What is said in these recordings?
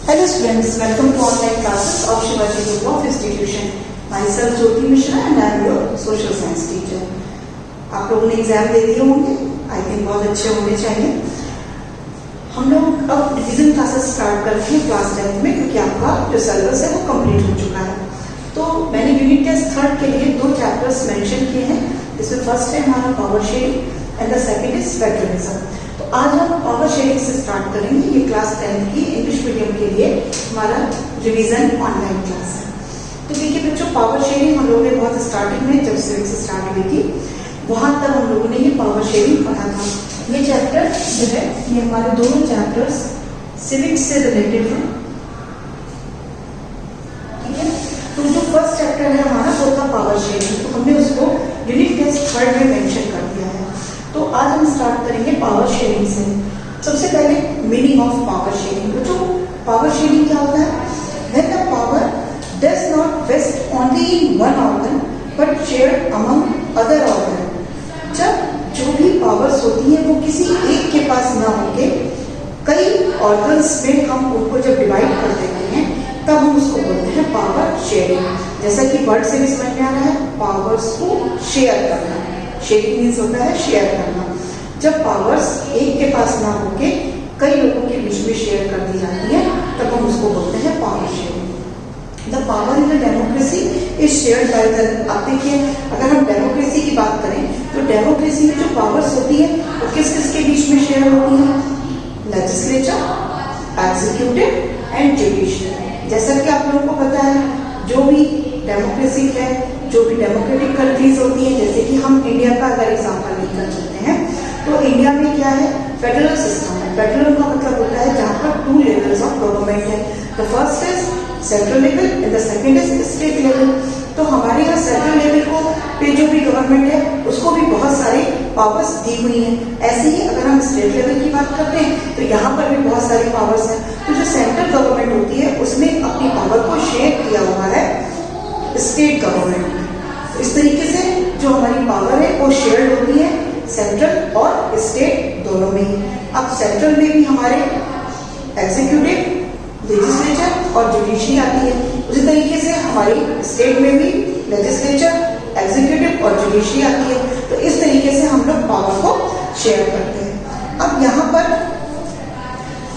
Hello students, welcome to online classes of Shivaji Group of Institution. Myself Jyoti Mishra and I am your social science teacher. आप लोगों ने exam दे दिए होंगे, I think बहुत अच्छे होने चाहिए। हम लोग अब डिवीजन क्लासेस स्टार्ट करते हैं क्लास 10th में, क्योंकि आपका जो सिलेबस है वो कंप्लीट हो चुका है। तो मैंने यूनिट टेस्ट 3rd के लिए 2 चैप्टर्स मेंशन किए हैं, जिसमें फर्स्ट है हमारा power sharing and the second is federalism. तो आज हम पावर शेयरिंग से स्टार्ट करेंगे। ये क्लास 10th की इंग्लिश मीडियम के लिए हमारा रिवीजन ऑनलाइन क्लास है। तो देखिए बच्चों, पावर शेयरिंग हम लोगों ने बहुत स्टार्टिंग में जब सिविक्स स्टार्ट हुई थी वहां तक हम लोगों ने ये पावर शेयरिंग पढ़ा था। ये चैप्टर जो है ये हमारे दोनों चैप्टर्स सिविक्स से रिलेटेड हैं, ठीक है। तो जो फर्स्ट चैप्टर है हमारा वो था पावर शेयरिंग, तो हमने उसको यूनिट टेस्ट 3rd में मेंशन कर दिया है। तो आज हम स्टार्ट करेंगे पावर शेयरिंग से। सबसे पहले मीनिंग ऑफ पावर शेयरिंग। तो पावर शेयरिंग क्या होता है? When the power does not vest only in one organ but shared among other organ। जब जो भी पावर्स होती है वो किसी एक के पास ना होके कई ऑर्गन्स में हम उनको जब डिवाइड कर देते हैं तब हम उसको बोलते हैं पावर शेयरिंग। जैसा कि वर्ड से भी समझ में आ रहा है, पावर्स को शेयर करना। शेयरिंग मीन्स होता है शेयर करना। जब पावर्स एक के पास ना होके कई लोगों के बीच में शेयर कर दी जाती है तब हम उसको बोलते हैं power sharing. The power in the democracy is shared by the. आप देखिए, अगर हम डेमोक्रेसी की बात करें तो डेमोक्रेसी में जो पावर्स होती है वो किस किस के बीच में शेयर होती है? Legislature, executive and judicial. जैसा कि आप लोगों को पता है, जो भी डेमोक्रेसी है, जो भी डेमोक्रेटिक कंट्रीज होती हैं, जैसे कि हम इंडिया का अगर एग्जांपल लेकर चलते हैं तो इंडिया में क्या है? फेडरल सिस्टम है। फेडरल का मतलब होता है जहाँ पर 2 लेवल्स ऑफ गवर्नमेंट है। The first is central level and the second is state level. तो हमारे यहाँ सेंट्रल लेवल को पे जो भी गवर्नमेंट है उसको भी बहुत सारी पावर्स दी हुई हैं। ऐसे ही अगर हम स्टेट लेवल की बात करते हैं तो यहाँ पर भी बहुत सारी पावर्स हैं। तो जो सेंट्रल गवर्नमेंट होती है उसने अपनी पावर को शेयर किया हुआ है स्टेट गवर्नमेंट में। इस तरीके से जो हमारी पावर है वो शेयर होती है सेंट्रल और स्टेट दोनों में ही। अब सेंट्रल में भी हमारे एग्जीक्यूटिव, लेजिस्लेचर और जुडिशरी आती है। उसी तरीके से हमारी स्टेट में भी लेजिस्लेचर, एग्जीक्यूटिव और जुडिशरी आती है। तो इस तरीके से हम लोग पावर को शेयर करते हैं। अब यहाँ पर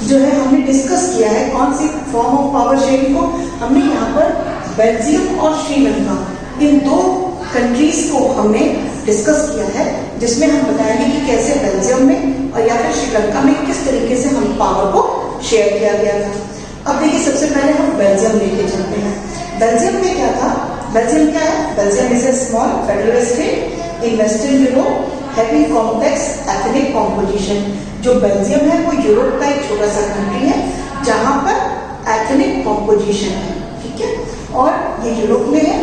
जो है हमने डिस्कस किया है कौन सी फॉर्म ऑफ पावर शेयरिंग को। हमने यहाँ पर बेल्जियम और श्रीलंका इन 2 कंट्रीज को हमने डिस्कस किया है, जिसमें हम बताएंगे कि कैसे बेल्जियम में और या फिर श्रीलंका में किस तरीके से हम पावर को शेयर किया गया था। अब देखिए, सबसे पहले हम बेल्जियम लेके चलते हैं। बेल्जियम में क्या था? बेल्जियम क्या है? Belgium is a small federal state in western Europe having complex ethnic composition. जो बेल्जियम है वो यूरोप का एक छोटा सा कंट्री है जहां पर एथनिक कॉम्पोजिशन है, ठीक है, और ये यूरोप में है।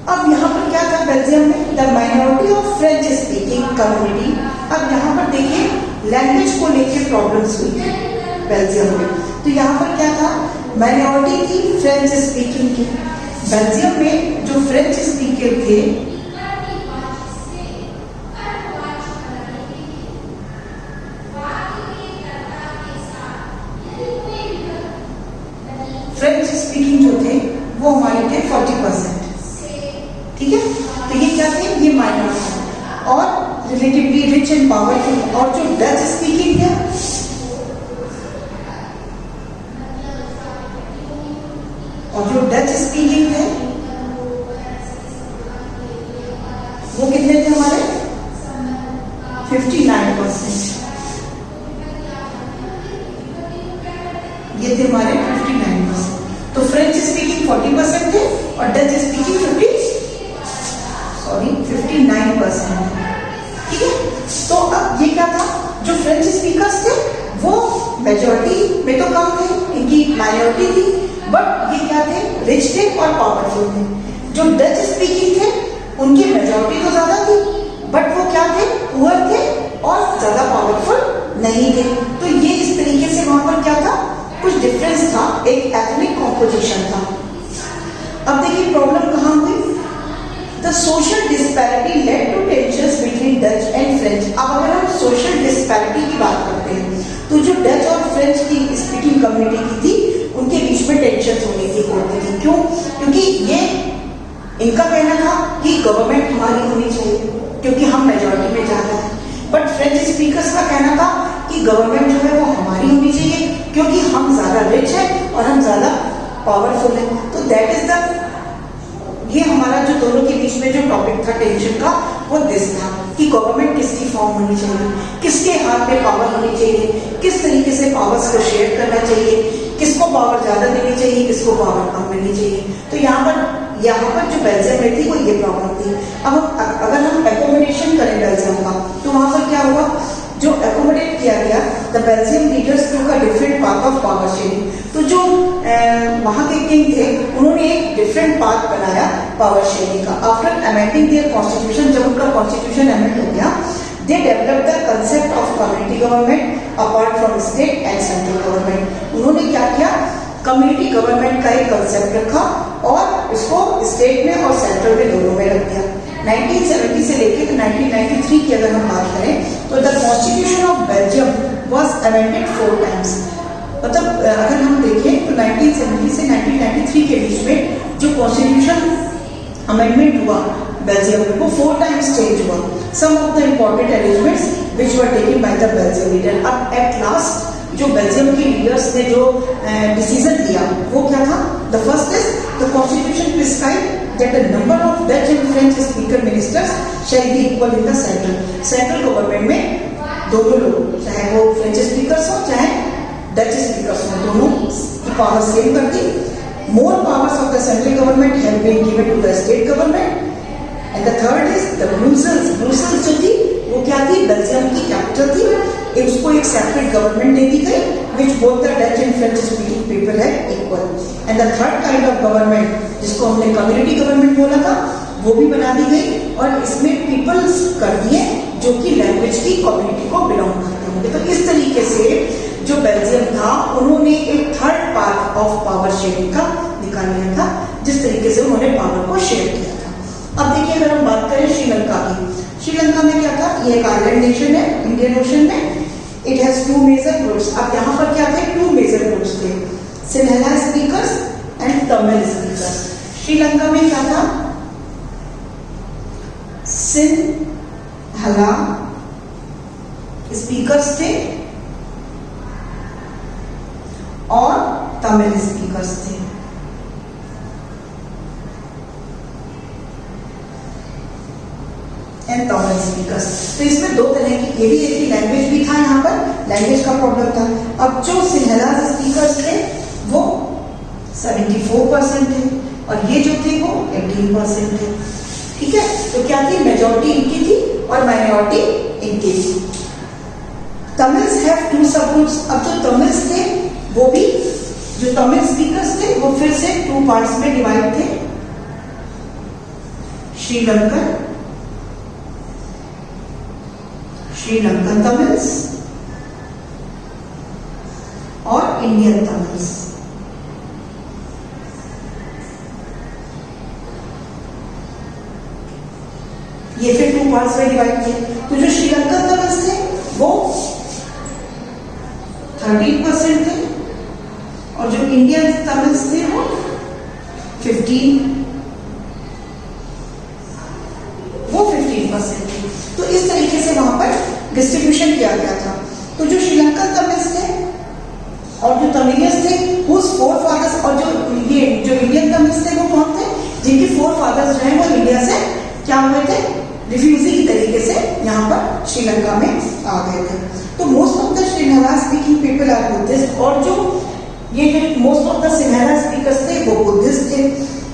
अब यहाँ पर क्या था बेल्जियम में? The minority of French speaking community. अब यहाँ पर देखिए लैंग्वेज को लेकर प्रॉब्लम्स हुई थी बेल्जियम में। तो यहाँ पर क्या था? माइनॉरिटी थी फ्रेंच स्पीकिंग की। बेल्जियम में जो फ्रेंच स्पीकर थे फ्रेंच स्पीकिंग जो थे वो हमारे थे 40%, ठीक है। तो ये क्या थे? ये माइनॉरिटी और रिलेटिवली रिच एंड पावरफुल। और जो डच स्पीकिंग है वो कितने थे हमारे? 59%। ये थे हमारे 59%। तो फ्रेंच स्पीकिंग 40% थे और डच स्पीकिंग 59%, ठीक है। तो अब ये क्या था? जो फ्रेंच स्पीकर्स थे वो मेजॉरिटी में तो कम थे, इनकी माइनॉरिटी थी, बट ये क्या थे? रिच थे और पावरफुल थे। जो डच स्पीकिंग थे उनकी मेजॉरिटी तो ज्यादा थी, बट वो क्या थे? पुअर थे और ज्यादा पावरफुल नहीं थे। तो ये इस तरीके से वहां पर क्या था? कुछ डिफरेंस था, एक एथनिक कॉम्पोजिशन था। अब देखिए प्रॉब्लम कहाँ हुई? The social disparity led to tensions between Dutch and French. अब अगर हम सोशल डिस्पैरिटी की बात करते हैं तो जो डच और फ्रेंच की स्पीकिंग कम्युनिटी की थी उनके बीच में टेंशन होने की होती थी। क्यों? क्योंकि ये इनका कहना था कि गवर्नमेंट हमारी होनी चाहिए क्योंकि हम मेजॉरिटी में ज्यादा है, बट फ्रेंच स्पीकर्स का कहना था कि गवर्नमेंट जो है वो हमारी होनी चाहिए क्योंकि हम ज्यादा रिच है और हम ज्यादा पावरफुल है। तो दैट इज द, ये हमारा जो दोनों के बीच में जो टॉपिक था टेंशन का वो दिस था कि गवर्नमेंट किसकी फॉर्म होनी चाहिए, किसके हाथ में पावर होनी चाहिए, किस तरीके से पावर्स को शेयर करना चाहिए, किसको पावर ज्यादा देनी चाहिए, किसको पावर कम मिलनी चाहिए। तो यहाँ पर जो बेल्जियम में थी वो ये प्रॉब्लम थी। अब अगर हम एकोमोडेशन करें बेल्जियम का तो वहां पर क्या हुआ, जो एकोमोडेट किया गया द बेल्जियम लीडर्स टू का different path of power sharing. तो जो वहां के किंग थे उन्होंने एक डिफरेंट पाथ बनाया पावर शेयरिंग का। आफ्टर अमेंडिंग देयर कॉन्स्टिट्यूशन, जब उनका कॉन्स्टिट्यूशन अमेंड हो गया, they develop the concept of community government apart from state and central government. उन्होंने क्या किया, कम्युनिटी गवर्नमेंट का एक कंसेप्ट रखा और इसको स्टेट में और सेंट्रल में दोनों में रख दिया। 1970 से लेकर 1993 की अगर हम बात करें तो the constitution of Belgium was amended 4 times. मतलब अगर हम देखें तो 1970 से 1993 के बीच में जो कॉन्स्टिट्यूशन अमेंडमेंट हुआ बेल्जियम में वो 4 टाइम्स चेंज हुआ। Some of the important arrangements which were taken by the Belgium leader. अब एट लास्ट जो बेल्जियम के लीडर्स ने जो डिसीजन लिया वो क्या था, the first is the constitution prescribe that the number of Dutch and French speaker ministers shall be equal in the central government में दोनों लोग, चाहे वो फ्रेंच स्पीकर्स हो चाहे डच स्पीकर्स हो, दोनों की पावर सेम कर दी। More powers of the central government have been given to the state government. And the third is the Brussels जो थी वो क्या थी, बेल्जियम की कैपिटल थी, उसको एक सेपरेट गवर्नमेंट दे दी गई which both the Dutch and French speaking people है equal। and the third kind of government जिसको हमने कम्युनिटी गवर्नमेंट बोला था वो भी बना दी गई और इसमें पीपल्स कर दिए जो कि लैंग्वेज की कम्युनिटी को बिलोंग करते होंगे। तो इस तरीके से जो बेल्जियम था उन्होंने एक third part of power sharing का निकाल लिया था, जिस तरीके से उन्होंने पावर को शेयर किया था। अब देखिए अगर हम बात करें श्रीलंका की, श्रीलंका में क्या था, ये एक आइलैंड नेशन है इंडियन ओशन में। It has 2 major groups. अब यहाँ पर क्या थे, 2 मेजर ग्रुप्स थे, Sinhala speakers and Tamil speakers. Sri Lanka में क्या था, सिन्हला स्पीकर्स थे और तमिल स्पीकर्स थे। And Tamil speakers. तो इसमें 2 तरह की, ये भी एक ही लैंग्वेज भी था, यहाँ पर लैंग्वेज का प्रॉब्लम था। अब जो सिन्हला स्पीकर्स थे वो 74% थे और ये जो थे वो 18% थे। ठीक है, तो क्या थी, मेजॉरिटी इनकी थी और माइनॉरिटी इनकी थी। तमिल्स हैव 2 सब ग्रुप्स। अब जो तमिल्स थे वो भी, जो तमिल स्पीकर्स थे वो फिर से 2 पार्ट्स में डिवाइड थे, श्रीलंकन तमिल्स और इंडियन तमिल्स। ये फिर 2 पार्ट्स में डिवाइड किए। तो जो श्रीलंकन तमिल्स थे वो 13% थे और जो इंडियन तमिल्स थे वो 15% थे। तो इस तरीके से वहां पर डिस्ट्रीब्यूशन किया गया था। तो जो श्रीलंकन तमिल्स थे और जो तमिलियंस थे whose forefathers, और जो इंडियन तमिल्स थे वो कौन थे, जिनके फोरफादर्स जो है वो इंडिया से क्या हुए थे, रिफ्यूजी की तरीके से यहाँ पर श्रीलंका में आ गए थे। तो most of the Sinhala speaking people are Buddhist, और जो ये जो most of the Sinhala speakers थे वो बुद्धिस्ट थे,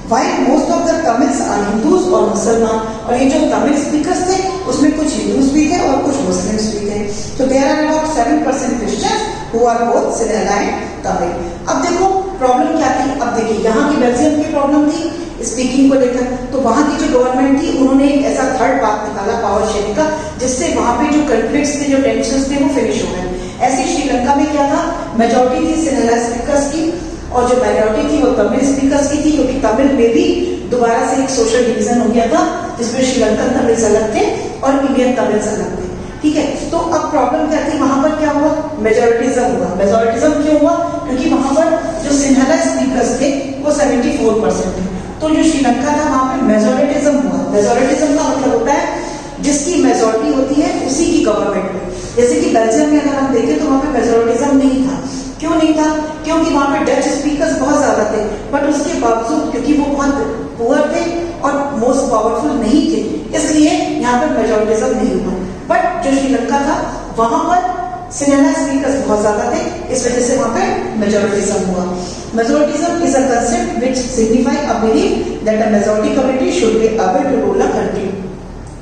while most of the Tamils are Hindus और मुसलमान। और ये जो तमिल स्पीकर्स थे उसमें कुछ हिंदूज भी थे और कुछ मुस्लिम्स भी थे। तो there are about 7% Christians who are both Sinhala and Tamil. अब देखो प्रॉब्लम क्या थी, अब देखिए यहाँ की बेल्जियम की प्रॉब्लम थी स्पीकिंग को लेकर, तो वहाँ की जो गवर्नमेंट थी उन्होंने एक ऐसा थर्ड पाथ निकाला पावर शेयरिंग का, जिससे वहाँ पे जो कन्फ्लिक्ट्स थे, जो टेंशंस थे वो फिनिश हो गए। ऐसे श्रीलंका में क्या था, मेजॉरिटी थी सिन्हला स्पीकर्स की और जो माइनॉरिटी थी वो तमिल स्पीकर्स की थी, क्योंकि तमिल में भी दोबारा से एक सोशल डिवीजन हो गया था जिसमें श्रीलंकन तमिल्स अलग थे और इंडियन तमिल्स अलग थे। ठीक है। तो अब प्रॉब्लम क्या थी, वहां पर क्या हुआ, मेजोरिटिज्म हुआ। मेजोरिटिज्म क्यों हुआ, क्योंकि वहां पर जो सिन्हाला स्पीकर्स थे वो 74% थे। तो जो श्रीलंका था वहां पे मेजोरिटिज्म हुआ। मेजोरिटिज्म का मतलब होता है जिसकी मेजोरिटी होती है उसी की गवर्नमेंट में। जैसे कि बेल्जियम में अगर हम देखें तो वहां पे मेजोरिटिज्म नहीं था। क्यों नहीं था, क्योंकि वहां पे डच स्पीकर्स बहुत ज्यादा थे, बट उसके बावजूद क्योंकि वो बहुत पुअर थे और मोस्ट पावरफुल नहीं थे, इसलिए यहाँ पर मेजोरिटिज्म नहीं हुआ। बट जो श्रीलंका था वहां पर सिन्हाला स्पीकर्स बहुत ज्यादा थे, इस वजह से वहां पे मेजोरिटिज्म हुआ। Majoritarianism is a concept which signify a belief that a majority community should be able to rule a country.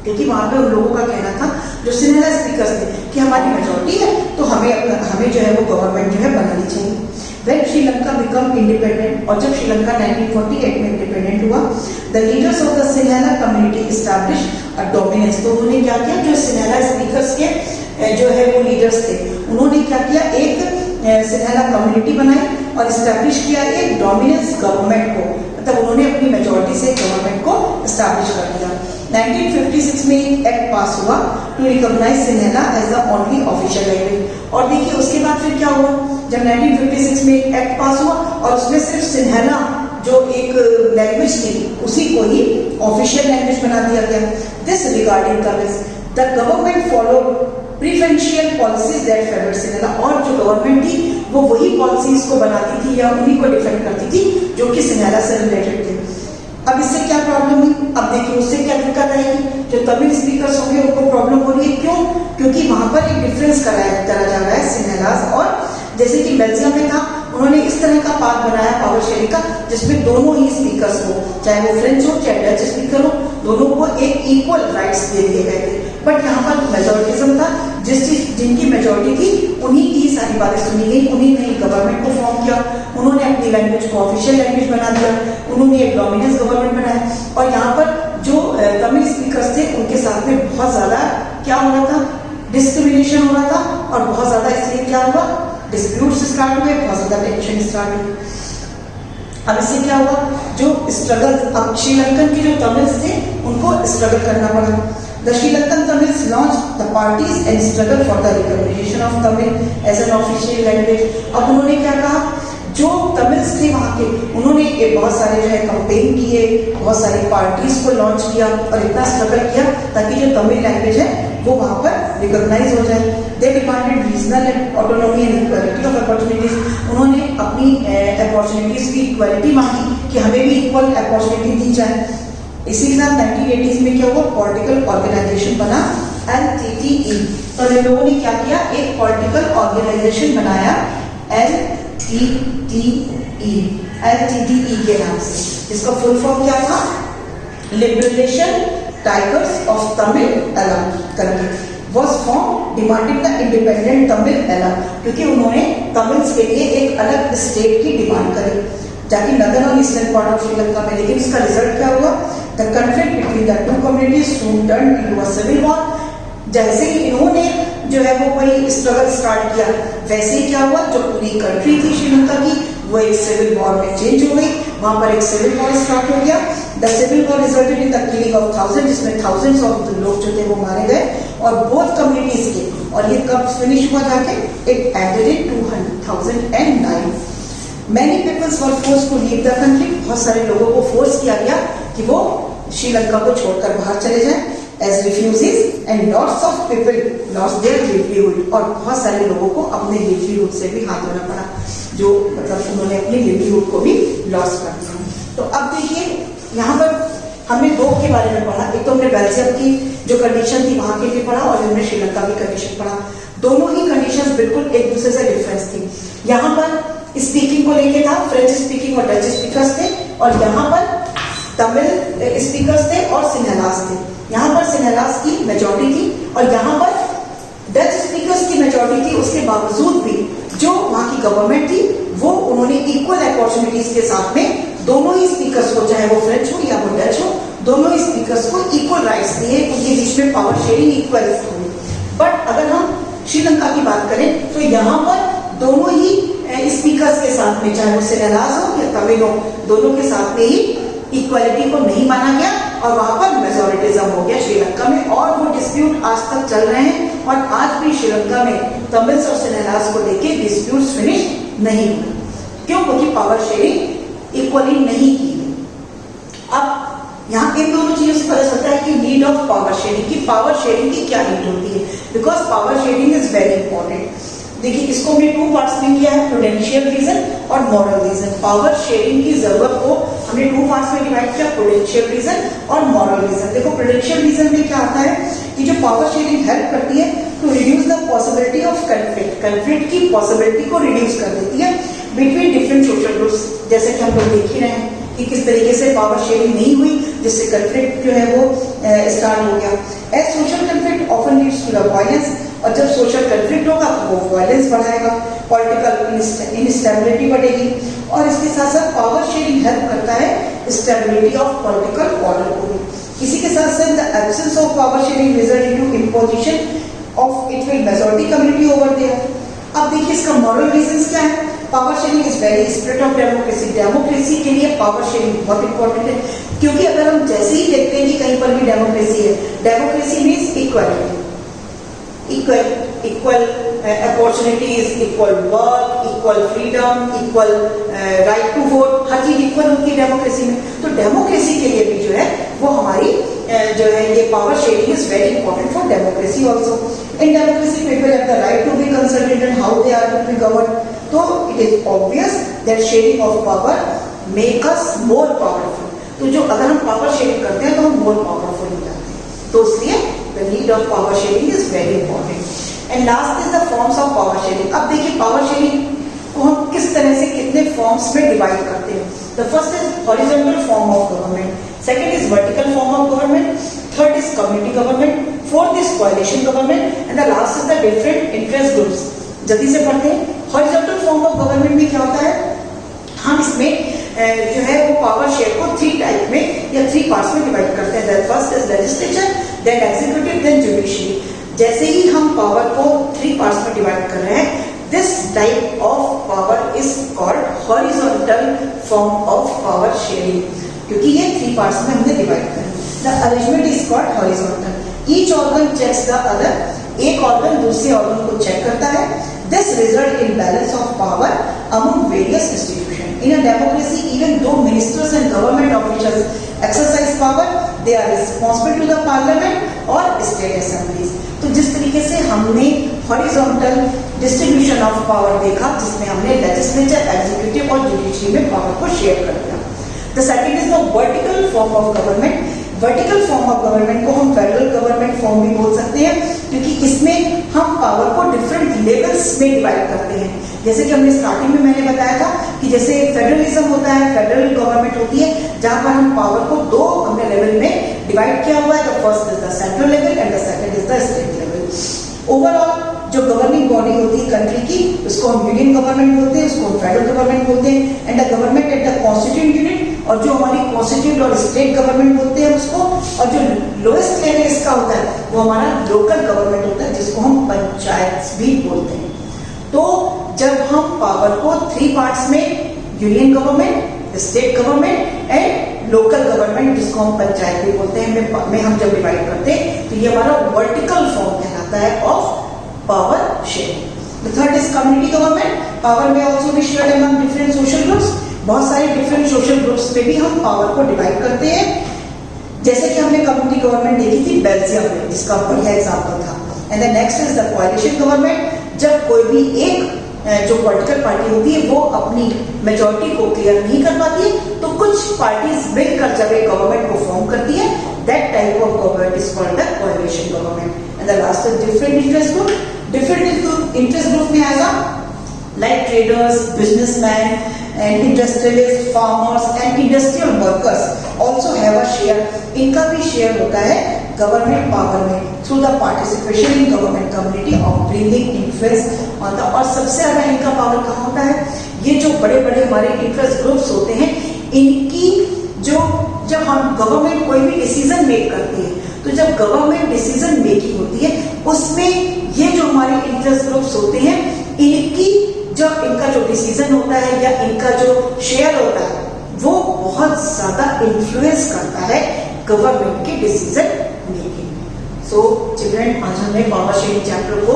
क्योंकि वहां पे उन लोगों का कहना था, जो सिन्हाला स्पीकर्स थे, कि हमारी मेजॉरिटी है तो हमें जो है वो गवर्नमेंट जो है बनानी चाहिए। When श्रीलंका बिकम इंडिपेंडेंट, और जब श्रीलंका 1948 में इंडिपेंडेंट हुआ, the leaders of the Sinhala community establish a dominance. तो उन्होंने क्या किया, जो सिन्हाला स्पीकर्स के जो है वो लीडर्स थे, उन्होंने क्या किया, एक सिन्हाला कम्युनिटी बनाई और एस्टैब्लिश किया एक डोमिनेंस गवर्नमेंट को, मतलब उन्होंने अपनी मेजॉरिटी से गवर्नमेंट को एस्टैब्लिश कर दिया। 1956 में एक एक्ट पास हुआ to recognize Sinhala as the only official language. और देखिए उसके बाद फिर क्या हुआ, जब 1956 में एक एक्ट पास हुआ और उसमें सिर्फ सिन्हाला जो एक लैंग्वेज थी उसी को ही ऑफिशियल लैंग्वेज बना दिया गया। This regarding Tamils the government follow preferential policies that favoured Sinhala. और जो गवर्नमेंट थी वो वही पॉलिसीज को बनाती थी या उन्हीं को डिफेंड करती थी जो कि सिन्हाला से रिलेटेड थे। अब इससे क्या प्रॉब्लम हुई, अब देखिए उससे क्या दिक्कत आएगी, जो तमिल स्पीकर्स होंगे उनको प्रॉब्लम हो रही है। क्यों, क्योंकि वहां पर एक डिफरेंस करा जा रहा है सिन्हालास और, जैसे कि बेल्जियम में था, उन्होंने इस तरह का पार्ट बनाया पावर शेयरिंग का जिसमें दोनों ही स्पीकर्स हो, चाहे वो फ्रेंच हो चाहे डच स्पीकर हो, दोनों को एक इक्वल राइट्स दे दिए गए थे। बट यहाँ पर मेजोरिटिज्म था, जिनकी मेजोरिटी थी उन्हीं की सारी बातें सुनी गई, उन्हीं ने गवर्नमेंट को फॉर्म किया, उन्होंने अपनी लैंग्वेज को ऑफिशियल लैंग्वेज बना दिया, उन्होंने एक डोमिनेंस गवर्नमेंट बनाया। और यहाँ पर जो तमिल स्पीकर्स थे उनके साथ में बहुत ज्यादा क्या हो रहा था, डिस्क्रिमिनेशन हो रहा था, और बहुत ज्यादा इसलिए क्या हुआ, डिस्प्यूट्स स्टार्ट हुए, बहुत ज्यादा टेंशन स्टार्ट हुई। अब इससे क्या हुआ, जो स्ट्रगल, अब श्रीलंकन के जो तमिल्स थे उनको स्ट्रगल करना पड़ा। The Sri Lankan Tamils launched the parties and struggled for the recognition of Tamil as an official language. अब उन्होंने क्या कहा, जो तमिल्स थे वहाँ के, उन्होंने बहुत सारे जो है कैंपेन किए, बहुत सारी पार्टीज को लॉन्च किया और इतना स्ट्रगल किया ताकि जो तमिल लैंग्वेज है वो वहाँ पर रिकॉग्नाइज हो जाए। They demanded regional autonomy and equality of opportunities. उन्होंने अपनी अपॉर्चुनिटीज की इक्वालिटी मांगी कि हमें भी इक्वल अपॉर्चुनिटी दी जाए। इसी के साथ 1980s में क्या हुआ, पॉलिटिकल ऑर्गेनाइजेशन बना LTTE। तो इन लोगों ने क्या किया, एक पॉलिटिकल ऑर्गेनाइजेशन बनाया LTTE के नाम से। इसका फुल फॉर्म क्या था, liberation tigers of Tamil Eelam करके was formed demanding the independent Tamil Elam, क्योंकि उन्होंने तमिल्स के लिए एक अलग स्टेट की डिमांड करी जाकि नदर्न और ईस्टर्न पार्ट ऑफ श्रीलंका में। लेकिन इसका रिजल्ट क्या हुआ, the conflict between the two communities soon turned into a civil war. जैसे ही इन्होंने जो है वो कोई स्ट्रगल स्टार्ट किया, वैसे ही क्या हुआ, जो पूरी कंट्री थी श्रीलंका की वो एक सिविल वॉर में चेंज हो गई। वहां पर एक सिविल वॉर स्टार्ट हो गया। The civil war resulted in the killing of thousand, जिसमें थाउजेंड्स ऑफ लोग जो थे वो मारे गए और बोथ कम्युनिटीज के। और ये कब फिनिश हुआ जाके, it ended in 2009। Many peoples were forced to leave the country. बहुत सारे लोगों को फोर्स किया गया कि वो श्रीलंका को छोड़कर बाहर चले जाएं as refugees, and lots of people lost their livelihood। और बहुत सारे लोगों को अपने livelihood से भी हाथ धोना पड़ा, जो मतलब उन्होंने अपनी livelihood को भी लॉस कर दिया। तो अब देखिए यहाँ पर हमने दो के बारे में पढ़ा, एक तो हमने बेल्जियम की जो कंडीशन थी वहां के लिए पढ़ा और हमने श्रीलंका की कंडीशन पढ़ा। दोनों ही कंडीशंस बिल्कुल एक दूसरे से डिफरेंस थी। यहाँ पर स्पीकिंग को लेके था, फ्रेंच स्पीकिंग और डच स्पीकर्स थे, और यहाँ पर तमिल स्पीकर्स थे और सिन्हालास थे। यहाँ पर सिन्हालास की मेजॉरिटी थी और यहाँ पर डच स्पीकर्स की मेजॉरिटी थी। उसके बावजूद भी जो वहाँ की गवर्नमेंट थी वो उन्होंने इक्वल अपॉर्चुनिटीज के साथ में दोनों ही स्पीकर्स को, चाहे वो फ्रेंच हो या वो डच हो, दोनों ही स्पीकर्स को इक्वल राइट्स दिए, उनके बीच में पावर शेयरिंग इक्वल हुई। बट अगर हम श्रीलंका की बात करें तो यहाँ पर दोनों ही स्पीकर्स के साथ में, चाहे वो सिन्हालास हो या तमिल हो, दोनों के साथ में ही इक्वालिटी को नहीं माना गया और वहां पर मेजोरिटिज्म हो गया श्रीलंका में, और वो डिस्प्यूट आज तक चल रहे हैं और आज भी श्रीलंका में तमिल्स और सिन्हालास को लेके डिस्प्यूट फिनिश नहीं हुए। क्यों? क्योंकि पावर शेयरिंग इक्वली नहीं की। अब यहाँ इन दोनों चीजों से पता चलता है कि नीड ऑफ पावर शेयरिंग, की पावर शेयरिंग की क्या नीड होती है, because power sharing is very important. देखिए इसको हमने 2 पार्ट्स में किया है, प्रूडेंशियल रीजन और मॉरल रीजन। पावर शेयरिंग की जरूरत को हमने 2 पार्ट्स में डिवाइड किया, प्रूडेंशियल रीजन और मॉरल रीजन। देखो प्रूडेंशियल रीजन में क्या आता है कि जो पावर शेयरिंग हेल्प करती है to reduce the possibility of conflict, conflict की पॉसिबिलिटी को रिड्यूस कर देती है बिटवीन डिफरेंट सोशल ग्रुप्स। जैसे कि हम लोग देख ही रहे हैं कि किस तरीके से पावर शेयरिंग नहीं हुई, जिससे कंफ्लिक्ट जो है वो स्टार्ट हो गया। As social conflict often leads to the violence, और जब सोशल कंफ्लिक्ट होगा तो वो वायलेंस बढ़ाएगा, पॉलिटिकल इनस्टेबिलिटी बढ़ेगी, और इसके साथ साथ पावर शेयरिंग हेल्प करता है स्टेबिलिटी ऑफ पॉलिटिकल ऑर्डर को भी। इसी के साथ साथ the absence of power sharing result into imposition of it will majority community over there. अब देखिए इसका मॉरल रीजंस क्या है। Power sharing is very spirit of democracy. Democracy के लिए पावर शेयरिंग बहुत इंपॉर्टेंट है, क्योंकि अगर हम जैसे ही देखते हैं कि कहीं पर भी डेमोक्रेसी है, democracy means equality, equal opportunities, equal work, equal freedom, equal right to vote, हर चीज इक्वल होती है डेमोक्रेसी में। तो डेमोक्रेसी के लिए भी जो है वो हमारी जो है ये power sharing is very important for democracy also. In democracy people have the right to be consulted in how they are to be govern. तो it is obvious that sharing of power make us more powerful. तो जो अगर हम power sharing करते हैं तो हम more powerful हो जाते हैं। तो इसलिए the need of power sharing is very important. And last is the forms of power sharing. अब देखिए पावर शेयरिंग को हम किस तरह से कितने फॉर्म्स में डिवाइड करते हैं। The first is horizontal form of government, second is vertical form of government, third is community government, fourth is coalition government, and the last is the different interest groups. जल्दी से पढ़ते हैं। Horizontal form of government में क्या होता है, हम इसमें जो है वो पावर शेयर को 3 टाइप में या 3 पार्ट्स में डिवाइड करते हैं। First is legislature, then executive, then judiciary. जैसे ही हम पावर को 3 पार्ट्स में डिवाइड कर रहे हैं, this type of power is called horizontal form of power sharing, क्योंकि ये 3 पार्ट्स में हमने डिवाइड कर। The arrangement is called horizontal. Each organ checks the other, एक ऑर्गन दूसरे ऑर्गन को चेक करता है। This result in balance of power among various institutions. In a democracy, even though ministers and government officials exercise power, they are responsible to the parliament or state assemblies. तो जिस तरीके से हमने horizontal distribution of power देखा, जिसमें हमने legislature, executive और judiciary में power को share कर दिया। The second is the vertical form of government. Vertical form of government को हम फेडरल गवर्नमेंट फॉर्म भी बोल सकते हैं, क्योंकि इसमें हम पावर को डिफरेंट लेवल्स में डिवाइड करते हैं। जैसे कि हमने स्टार्टिंग में मैंने बताया था कि जैसे फेडरलिज्म होता है, फेडरल गवर्नमेंट होती है, जहां पर हम पावर को 2 हमने लेवल में डिवाइड किया हुआ है। The first is the central level and the second is the state level. Overall जो गवर्निंग बॉडी होती है कंट्री की, उसको हम यूनियन गवर्नमेंट बोलते हैं, उसको हम फेडरल गवर्नमेंट बोलते हैं। And the government at the constituent unit, और जो हमारी कॉन्स्टिट्यूट और स्टेट गवर्नमेंट बोलते हैं उसको, और जो लोएस्ट लेवल इसका होता है वो हमारा लोकल गवर्नमेंट होता है, जिसको हम पंचायत भी बोलते हैं। तो जब हम पावर को 3 पार्ट्स में, union government, state government and local government, जिसको हम पंचायत भी बोलते हैं, में हम जब डिवाइड करते हैं, तो ये हमारा वर्टिकल फॉर्म कहलाता है of power sharing. The third is community government. Power में also be shared among different social groups. बहुत सारे डिफरेंट सोशल ग्रुप्स में भी हम पावर को डिवाइड करते हैं। जैसे कि हमने कम्युनिटी गवर्नमेंट देखी थी बेल्जियम में, जिसका बढ़िया एग्जांपल था। And the next is the coalition government. जब कोई भी एक जो पॉलिटिकल पार्टी होती है वो अपनी मेजॉरिटी को क्लियर नहीं कर पाती है, तो कुछ पार्टीज मिलकर जब एक गवर्नमेंट को फॉर्म करती है, that type of government is called the coalition government. And the last is different interest group. Different interest group में आएगा like traders, businessman and industrialists, farmers and industrial workers also have a share. इनका भी share होता है government power में through the participation in government community of bringing influence on the। और सबसे ज्यादा इनका पावर कहाँ होता है, ये जो बड़े बड़े हमारे इंटरेस्ट ग्रुप्स होते हैं, इनकी जो जब हम गवर्नमेंट कोई भी डिसीजन मेक करती है, तो जब गवर्नमेंट डिसीजन मेकिंग होती है उसमें ये जो हमारे इंटरेस्ट ग्रुप्स होते हैं, इनकी जब इनका जो डिसीजन होता है या इनका जो शेयर होता है वो बहुत ज्यादा इन्फ्लुएंस करता है गवर्नमेंट की डिसीजन मेकिंग। सो चिल्ड्रन, आज हमने पावर शेयरिंग चैप्टर को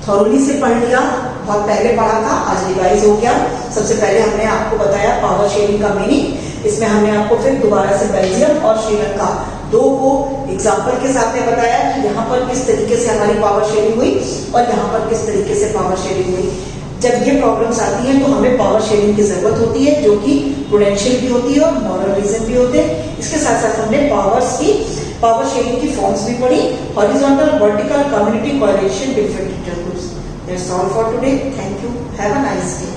थॉरोली से पढ़ लिया, बहुत पहले पढ़ा था, आज रिवाइज हो गया। सबसे पहले हमने आपको बताया पावर शेयरिंग का मीनिंग, इसमें हमने आपको फिर दोबारा से बेल्जियम और श्रीलंका दो को एग्जाम्पल के साथ में बताया कि यहाँ पर किस तरीके से हमारी पावर शेयरिंग हुई और यहाँ पर किस तरीके से पावर शेयरिंग हुई। जब ये प्रॉब्लम्स आती हैं तो हमें पावर शेयरिंग की जरूरत होती है, जो कि प्रूडेंशियल भी होती है और मॉरल रीजन भी होते हैं। इसके साथ साथ हमने पावर शेयरिंग की फॉर्म्स भी पढ़ी, horizontal, vertical, community, coordination, different groups. That's all for today. Thank you, have a nice day.